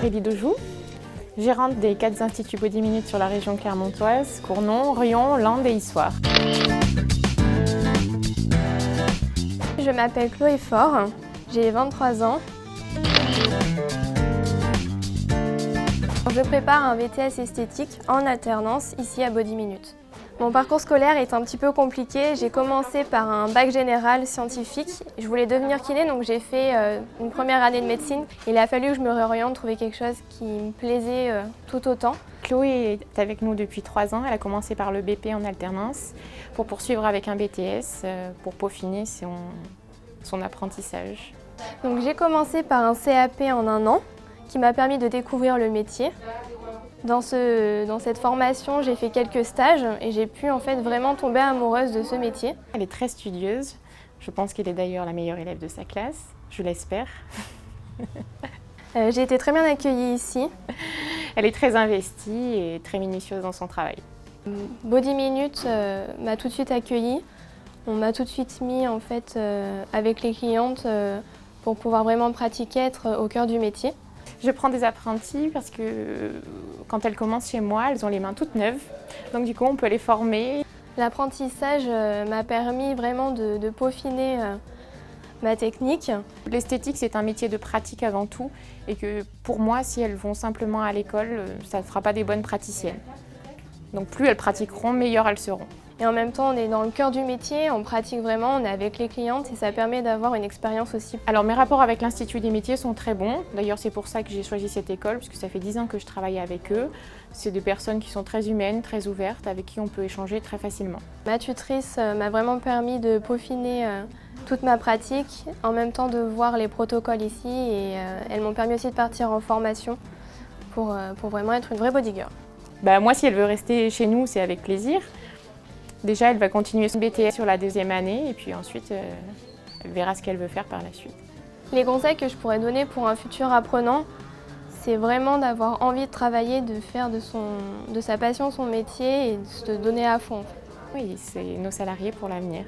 Aurélie Dejoux, gérante des 4 instituts Body Minute sur la région clermontoise, Cournon, Riom, Landes et Issoire. Je m'appelle Chloé Faure, j'ai 23 ans. Je prépare un BTS esthétique en alternance ici à Body Minute. Mon parcours scolaire est un petit peu compliqué. J'ai commencé par un bac général scientifique. Je voulais devenir kiné, donc j'ai fait une première année de médecine. Il a fallu que je me réoriente, trouver quelque chose qui me plaisait tout autant. Chloé est avec nous depuis 3 ans. Elle a commencé par le BP en alternance pour poursuivre avec un BTS pour peaufiner son apprentissage. Donc j'ai commencé par un CAP en 1 an qui m'a permis de découvrir le métier. Dans cette formation, j'ai fait quelques stages et j'ai pu en fait vraiment tomber amoureuse de ce métier. Elle est très studieuse. Je pense qu'elle est d'ailleurs la meilleure élève de sa classe. Je l'espère. J'ai été très bien accueillie ici. Elle est très investie et très minutieuse dans son travail. Body Minute m'a tout de suite accueillie. On m'a tout de suite mis en fait avec les clientes pour pouvoir vraiment pratiquer, être au cœur du métier. Je prends des apprentis parce que quand elles commencent chez moi, elles ont les mains toutes neuves. Donc du coup, on peut les former. L'apprentissage m'a permis vraiment de peaufiner ma technique. L'esthétique, c'est un métier de pratique avant tout. Et que pour moi, si elles vont simplement à l'école, ça ne fera pas des bonnes praticiennes. Donc plus elles pratiqueront, meilleures elles seront. Et en même temps, on est dans le cœur du métier, on pratique vraiment, on est avec les clientes et ça permet d'avoir une expérience aussi. Alors mes rapports avec l'Institut des métiers sont très bons. D'ailleurs, c'est pour ça que j'ai choisi cette école, puisque ça fait 10 ans que je travaille avec eux. C'est des personnes qui sont très humaines, très ouvertes, avec qui on peut échanger très facilement. Ma tutrice m'a vraiment permis de peaufiner toute ma pratique, en même temps de voir les protocoles ici et elles m'ont permis aussi de partir en formation pour vraiment être une vraie bodyguard. Moi, si elle veut rester chez nous, c'est avec plaisir. Déjà, elle va continuer son BTS sur la 2e année et puis ensuite, elle verra ce qu'elle veut faire par la suite. Les conseils que je pourrais donner pour un futur apprenant, c'est vraiment d'avoir envie de travailler, de faire de sa passion son métier et de se donner à fond. Oui, c'est nos salariés pour l'avenir.